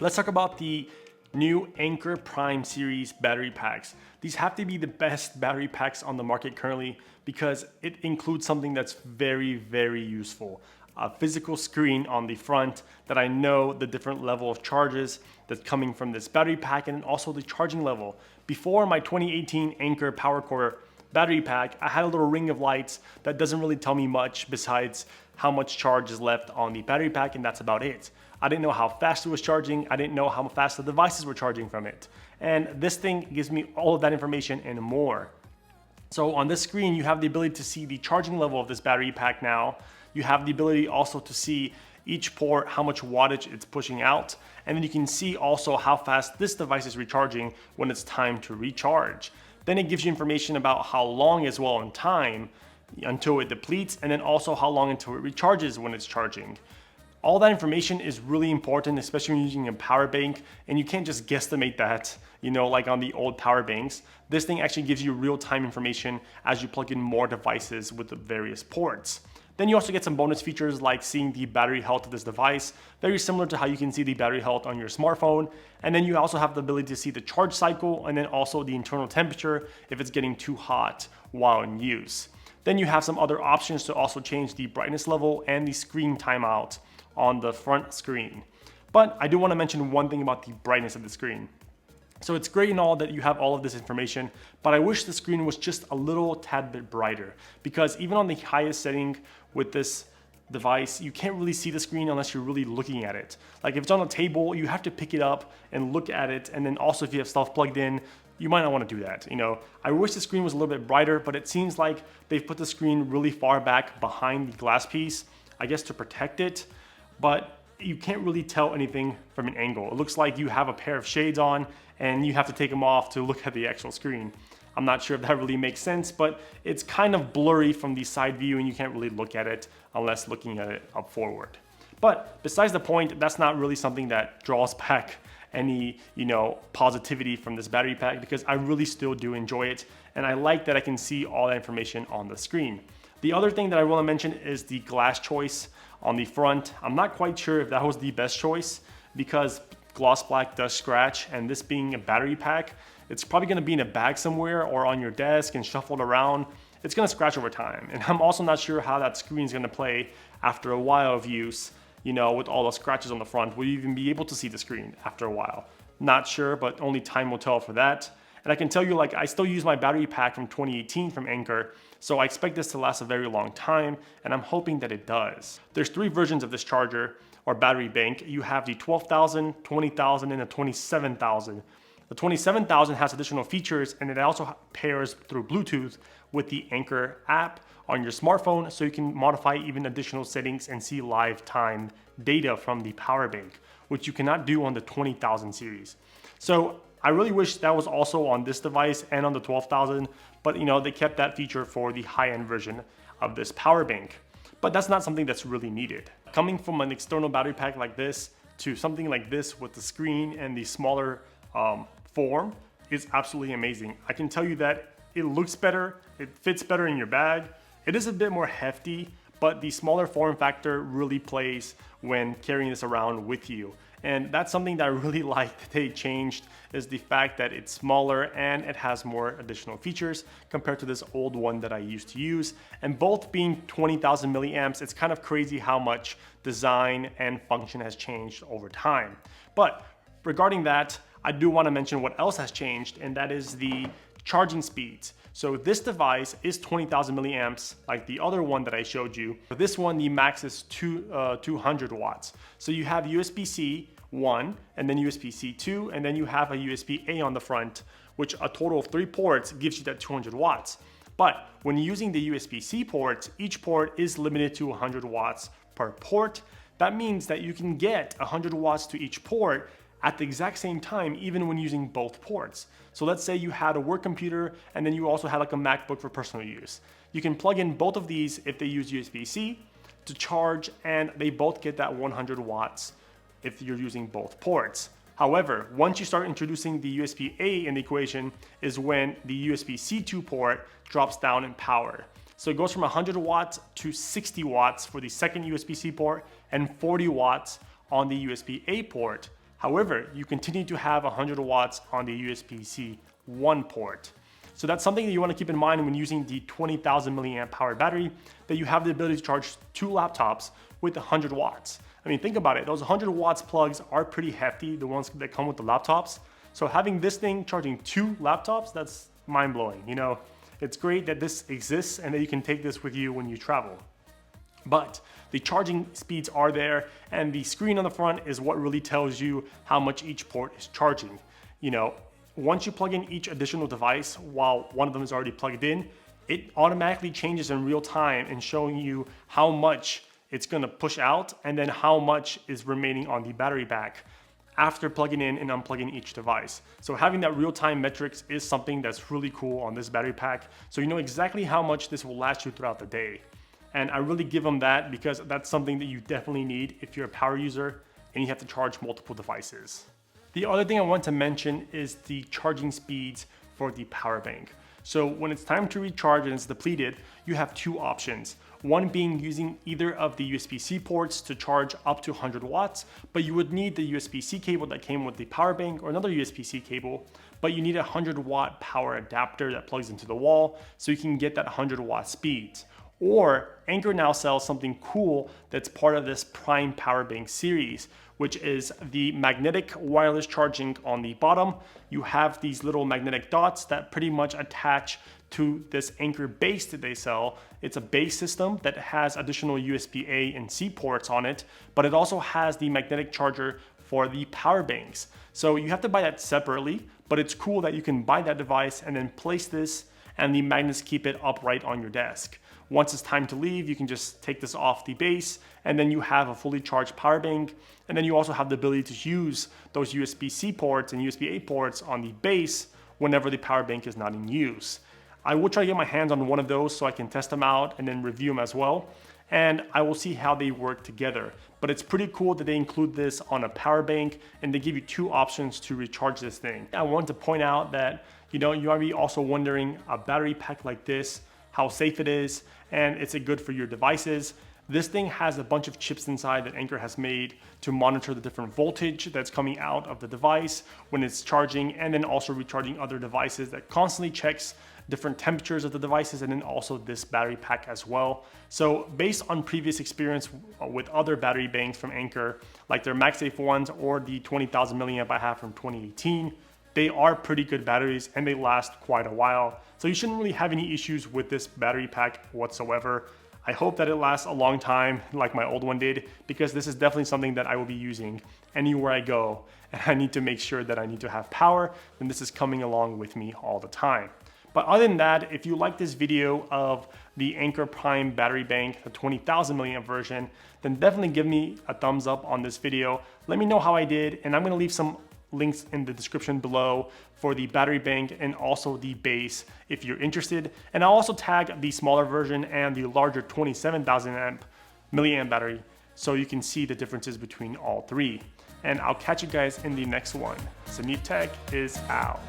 Let's talk about the new Anker Prime series battery packs. These have to be the best battery packs on the market currently because it includes something that's very, very useful. A physical screen on the front that I know the different level of charges that's coming from this battery pack, and also the charging level. Before my 2018 Anker PowerCore battery pack, I had a little ring of lights that doesn't really tell me much besides how much charge is left on the battery pack, and that's about it. I didn't know how fast it was charging. I didn't know how fast the devices were charging from it. And this thing gives me all of that information and more. So on this screen, you have the ability to see the charging level of this battery pack now. You have the ability also to see each port, how much wattage it's pushing out. And then you can see also how fast this device is recharging when it's time to recharge. Then it gives you information about how long as well in time until it depletes, and then also how long until it recharges when it's charging. All that information is really important, especially when you're using a power bank, and you can't just guesstimate that, like on the old power banks. This thing actually gives you real-time information as you plug in more devices with the various ports. Then you also get some bonus features like seeing the battery health of this device, very similar to how you can see the battery health on your smartphone. And then you also have the ability to see the charge cycle and then also the internal temperature if it's getting too hot while in use. Then you have some other options to also change the brightness level and the screen timeout on the front screen. But I do want to mention one thing about the brightness of the screen. So it's great and all that you have all of this information, but I wish the screen was just a little tad bit brighter, because even on the highest setting with this device, you can't really see the screen unless you're really looking at it. Like if it's on a table, you have to pick it up and look at it. And then also if you have stuff plugged in, you might not want to do that. I wish the screen was a little bit brighter, but it seems like they've put the screen really far back behind the glass piece, I guess to protect it. But you can't really tell anything from an angle. It looks like you have a pair of shades on and you have to take them off to look at the actual screen. I'm not sure if that really makes sense, but it's kind of blurry from the side view and you can't really look at it unless looking at it up forward. But besides the point, that's not really something that draws back any, positivity from this battery pack, because I really still do enjoy it. And I like that I can see all that information on the screen. The other thing that I want to mention is the glass choice on the front. I'm not quite sure if that was the best choice because gloss black does scratch, and this being a battery pack, it's probably going to be in a bag somewhere or on your desk and shuffled around. It's going to scratch over time. And I'm also not sure how that screen is going to play after a while of use, with all the scratches on the front. Will you even be able to see the screen after a while? Not sure, but only time will tell for that. And I can tell you, I still use my battery pack from 2018 from Anker, so I expect this to last a very long time, and I'm hoping that it does. There's 3 versions of this charger or battery bank. You have the 12,000, 20,000, and the 27,000. The 27,000 has additional features, and it also pairs through Bluetooth with the Anker app on your smartphone, so you can modify even additional settings and see live time data from the power bank, which you cannot do on the 20,000 series. So I really wish that was also on this device and on the 12,000, but they kept that feature for the high-end version of this power bank. But that's not something that's really needed. Coming from an external battery pack like this to something like this with the screen and the smaller form is absolutely amazing. I can tell you that it looks better, it fits better in your bag. It is a bit more hefty, but the smaller form factor really plays when carrying this around with you. And that's something that I really like that they changed, is the fact that it's smaller and it has more additional features compared to this old one that I used to use. And both being 20,000 milliamps, it's kind of crazy how much design and function has changed over time. But regarding that, I do want to mention what else has changed, and that is the charging speeds. So this device is 20,000 milliamps like the other one that I showed you. For this one, the max is 200 watts. So you have USB-C 1, and then USB-C 2, and then you have a USB-A on the front, which a total of 3 ports gives you that 200 watts. But when using the USB-C ports, each port is limited to 100 watts per port. That means that you can get 100 watts to each port at the exact same time, even when using both ports. So let's say you had a work computer and then you also had a MacBook for personal use. You can plug in both of these if they use USB-C to charge, and they both get that 100 watts if you're using both ports. However, once you start introducing the USB-A in the equation is when the USB-C 2 port drops down in power. So it goes from 100 watts to 60 watts for the second USB-C port and 40 watts on the USB-A port. However, you continue to have 100 watts on the USB-C 1 port. So that's something that you want to keep in mind when using the 20,000 milliamp hour battery, that you have the ability to charge 2 laptops with 100 watts. I mean, think about it. Those 100 watts plugs are pretty hefty, the ones that come with the laptops. So having this thing charging 2 laptops, that's mind-blowing. You know, it's great that this exists and that you can take this with you when you travel. But the charging speeds are there, and the screen on the front is what really tells you how much each port is charging. You know, once you plug in each additional device while one of them is already plugged in, it automatically changes in real time and showing you how much it's gonna push out and then how much is remaining on the battery pack after plugging in and unplugging each device. So having that real-time metrics is something that's really cool on this battery pack. So you know exactly how much this will last you throughout the day. And I really give them that because that's something that you definitely need if you're a power user and you have to charge multiple devices. The other thing I want to mention is the charging speeds for the power bank. So when it's time to recharge and it's depleted, you have 2 options. One being using either of the USB-C ports to charge up to 100 watts, but you would need the USB-C cable that came with the power bank or another USB-C cable, but you need a 100-watt power adapter that plugs into the wall so you can get that 100-watt speeds. Or Anker now sells something cool that's part of this Prime power bank series, which is the magnetic wireless charging on the bottom. You have these little magnetic dots that pretty much attach to this Anker base that they sell. It's a base system that has additional USB-A and C ports on it, but it also has the magnetic charger for the power banks. So you have to buy that separately, but it's cool that you can buy that device and then place this and the magnets keep it upright on your desk. Once it's time to leave, you can just take this off the base and then you have a fully charged power bank. And then you also have the ability to use those USB-C ports and USB-A ports on the base whenever the power bank is not in use. I will try to get my hands on one of those so I can test them out and then review them as well. And I will see how they work together. But it's pretty cool that they include this on a power bank and they give you 2 options to recharge this thing. I want to point out that, you know, you might be also wondering, a battery pack like this, how safe it is, and is it good for your devices? This thing has a bunch of chips inside that Anker has made to monitor the different voltage that's coming out of the device when it's charging, and then also recharging other devices, that constantly checks different temperatures of the devices, and then also this battery pack as well. So based on previous experience with other battery banks from Anker, like their MagSafe ones or the 20,000 milliamp I have from 2018, they are pretty good batteries and they last quite a while. So you shouldn't really have any issues with this battery pack whatsoever. I hope that it lasts a long time like my old one did, because this is definitely something that I will be using anywhere I go, and I need to make sure that I need to have power, and this is coming along with me all the time. But other than that, if you like this video of the Anker Prime battery bank, the 20,000 milliamp version, then definitely give me a thumbs up on this video. Let me know how I did, and I'm gonna leave some links in the description below for the battery bank and also the base if you're interested. And I'll also tag the smaller version and the larger 27,000 milliamp battery so you can see the differences between all 3. And I'll catch you guys in the next one. Zanev Tech is out.